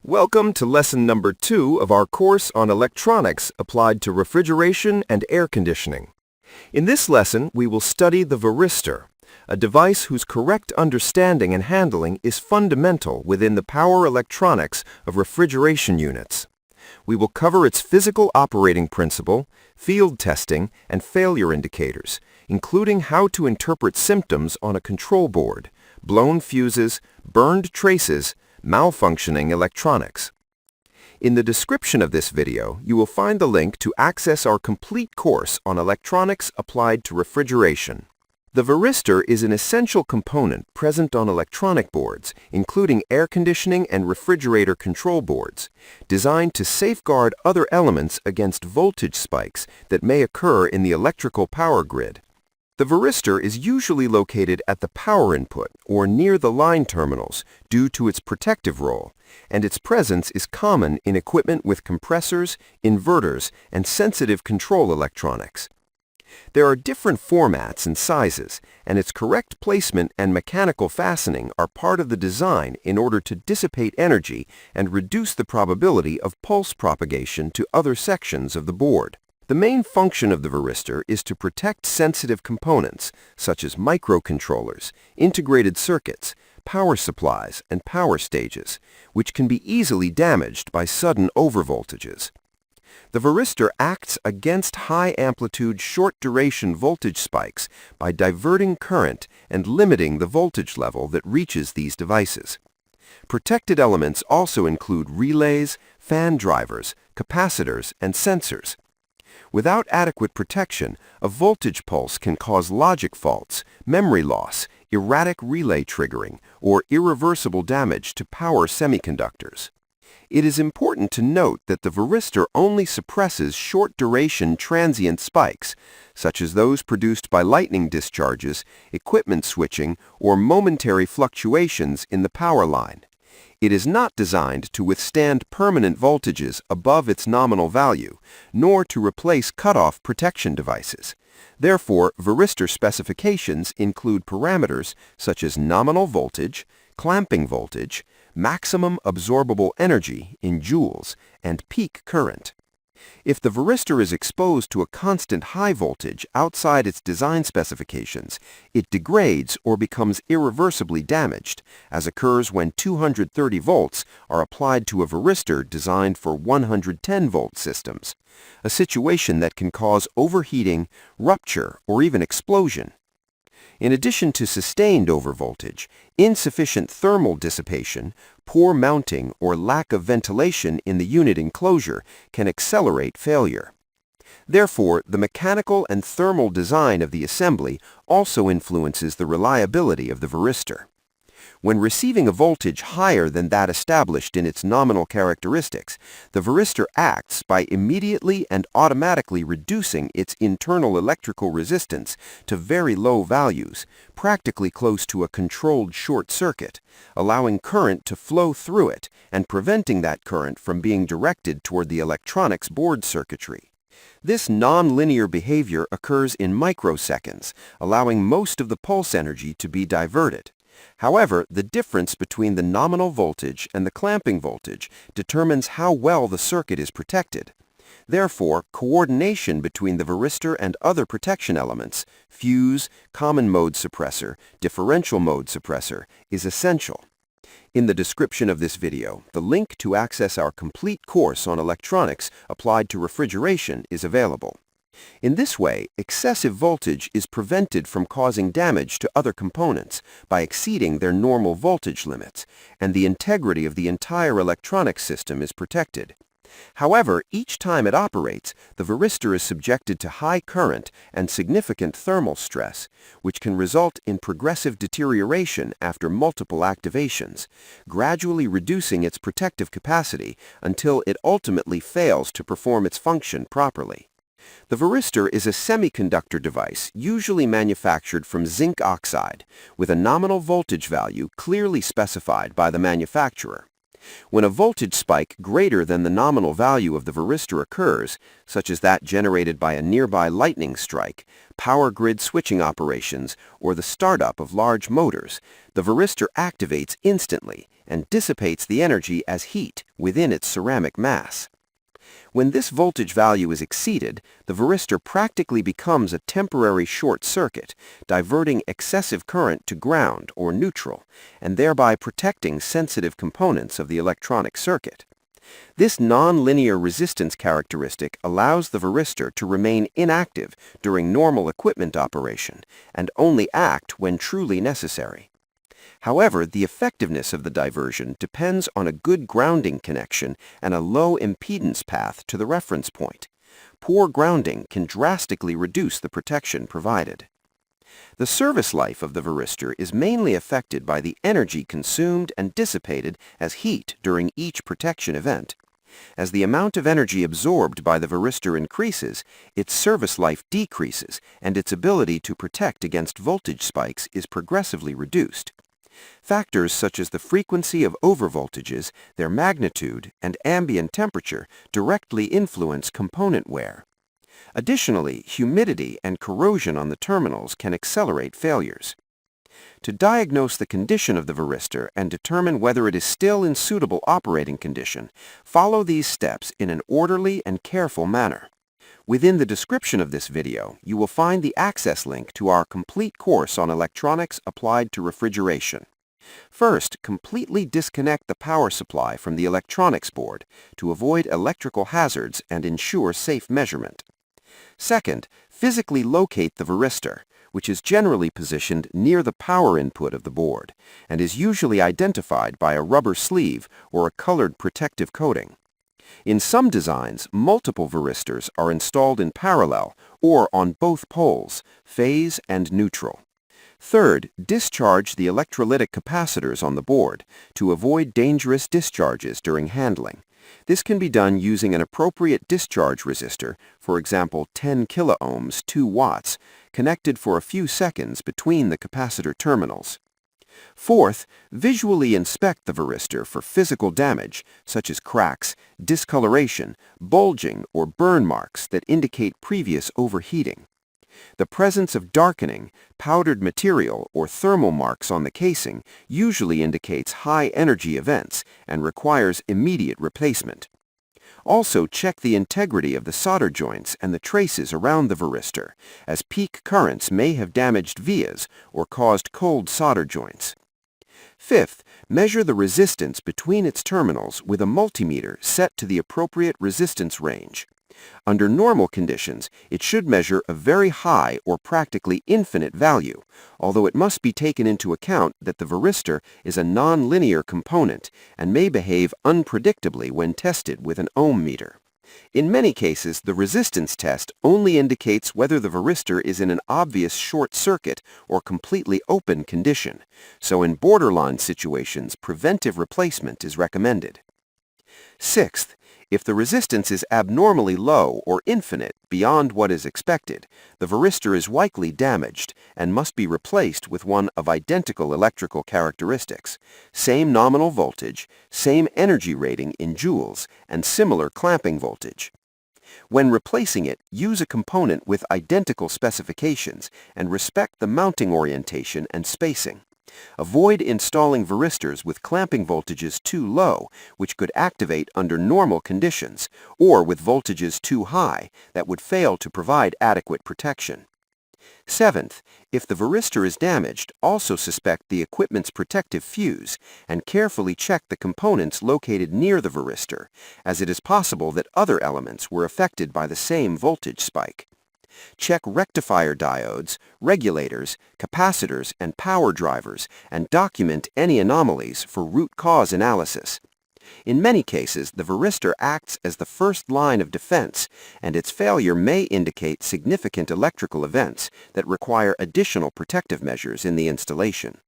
Welcome to lesson number 2 of our course on electronics applied to refrigeration and air conditioning. In this lesson, we will study the varistor, a device whose correct understanding and handling is fundamental within the power electronics of refrigeration units. We will cover its physical operating principle, field testing, and failure indicators, including how to interpret symptoms on a control board, blown fuses, burned traces, malfunctioning electronics. In the description of this video, you will find the link to access our complete course on electronics applied to refrigeration. The varistor is an essential component present on electronic boards, including air conditioning and refrigerator control boards, designed to safeguard other elements against voltage spikes that may occur in the electrical power grid. The varistor is usually located at the power input or near the line terminals due to its protective role, and its presence is common in equipment with compressors, inverters, and sensitive control electronics. There are different formats and sizes, and its correct placement and mechanical fastening are part of the design in order to dissipate energy and reduce the probability of pulse propagation to other sections of the board. The main function of the varistor is to protect sensitive components, such as microcontrollers, integrated circuits, power supplies, and power stages, which can be easily damaged by sudden overvoltages. The varistor acts against high-amplitude, short-duration voltage spikes by diverting current and limiting the voltage level that reaches these devices. Protected elements also include relays, fan drivers, capacitors, and sensors. Without adequate protection, a voltage pulse can cause logic faults, memory loss, erratic relay triggering, or irreversible damage to power semiconductors. It is important to note that the varistor only suppresses short-duration transient spikes, such as those produced by lightning discharges, equipment switching, or momentary fluctuations in the power line. It is not designed to withstand permanent voltages above its nominal value, nor to replace cutoff protection devices. Therefore, varistor specifications include parameters such as nominal voltage, clamping voltage, maximum absorbable energy in joules, and peak current. If the varistor is exposed to a constant high voltage outside its design specifications, it degrades or becomes irreversibly damaged, as occurs when 230 volts are applied to a varistor designed for 110-volt systems, a situation that can cause overheating, rupture, or even explosion. In addition to sustained overvoltage, insufficient thermal dissipation, poor mounting, or lack of ventilation in the unit enclosure can accelerate failure. Therefore, the mechanical and thermal design of the assembly also influences the reliability of the varistor. When receiving a voltage higher than that established in its nominal characteristics, the varistor acts by immediately and automatically reducing its internal electrical resistance to very low values, practically close to a controlled short circuit, allowing current to flow through it and preventing that current from being directed toward the electronics board circuitry. This nonlinear behavior occurs in microseconds, allowing most of the pulse energy to be diverted. However, the difference between the nominal voltage and the clamping voltage determines how well the circuit is protected. Therefore, coordination between the varistor and other protection elements, fuse, common mode suppressor, differential mode suppressor, is essential. In the description of this video, the link to access our complete course on electronics applied to refrigeration is available. In this way, excessive voltage is prevented from causing damage to other components by exceeding their normal voltage limits, and the integrity of the entire electronic system is protected. However, each time it operates, the varistor is subjected to high current and significant thermal stress, which can result in progressive deterioration after multiple activations, gradually reducing its protective capacity until it ultimately fails to perform its function properly. The varistor is a semiconductor device usually manufactured from zinc oxide, with a nominal voltage value clearly specified by the manufacturer. When a voltage spike greater than the nominal value of the varistor occurs, such as that generated by a nearby lightning strike, power grid switching operations, or the startup of large motors, the varistor activates instantly and dissipates the energy as heat within its ceramic mass. When this voltage value is exceeded, the varistor practically becomes a temporary short circuit, diverting excessive current to ground or neutral, and thereby protecting sensitive components of the electronic circuit. This nonlinear resistance characteristic allows the varistor to remain inactive during normal equipment operation and only act when truly necessary. However, the effectiveness of the diversion depends on a good grounding connection and a low impedance path to the reference point. Poor grounding can drastically reduce the protection provided. The service life of the varistor is mainly affected by the energy consumed and dissipated as heat during each protection event. As the amount of energy absorbed by the varistor increases, its service life decreases and its ability to protect against voltage spikes is progressively reduced. Factors such as the frequency of overvoltages, their magnitude, and ambient temperature directly influence component wear. Additionally, humidity and corrosion on the terminals can accelerate failures. To diagnose the condition of the varistor and determine whether it is still in suitable operating condition, follow these steps in an orderly and careful manner. Within the description of this video, you will find the access link to our complete course on electronics applied to refrigeration. First, completely disconnect the power supply from the electronics board to avoid electrical hazards and ensure safe measurement. Second, physically locate the varistor, which is generally positioned near the power input of the board and is usually identified by a rubber sleeve or a colored protective coating. In some designs, multiple varistors are installed in parallel or on both poles, phase and neutral. Third, discharge the electrolytic capacitors on the board to avoid dangerous discharges during handling. This can be done using an appropriate discharge resistor, for example 10 kiloohms, 2 watts, connected for a few seconds between the capacitor terminals. Fourth, visually inspect the varistor for physical damage, such as cracks, discoloration, bulging, or burn marks that indicate previous overheating. The presence of darkening, powdered material, or thermal marks on the casing usually indicates high-energy events and requires immediate replacement. Also, check the integrity of the solder joints and the traces around the varistor, as peak currents may have damaged vias or caused cold solder joints. Fifth, measure the resistance between its terminals with a multimeter set to the appropriate resistance range. Under normal conditions, it should measure a very high or practically infinite value, although it must be taken into account that the varistor is a nonlinear component and may behave unpredictably when tested with an ohm meter. In many cases, the resistance test only indicates whether the varistor is in an obvious short circuit or completely open condition, so in borderline situations, preventive replacement is recommended. Sixth, if the resistance is abnormally low or infinite beyond what is expected, the varistor is likely damaged and must be replaced with one of identical electrical characteristics, same nominal voltage, same energy rating in joules, and similar clamping voltage. When replacing it, use a component with identical specifications and respect the mounting orientation and spacing. Avoid installing varistors with clamping voltages too low, which could activate under normal conditions, or with voltages too high that would fail to provide adequate protection. Seventh, if the varistor is damaged, also suspect the equipment's protective fuse and carefully check the components located near the varistor, as it is possible that other elements were affected by the same voltage spike. Check rectifier diodes, regulators, capacitors, and power drivers, and document any anomalies for root cause analysis. In many cases, the varistor acts as the first line of defense, and its failure may indicate significant electrical events that require additional protective measures in the installation.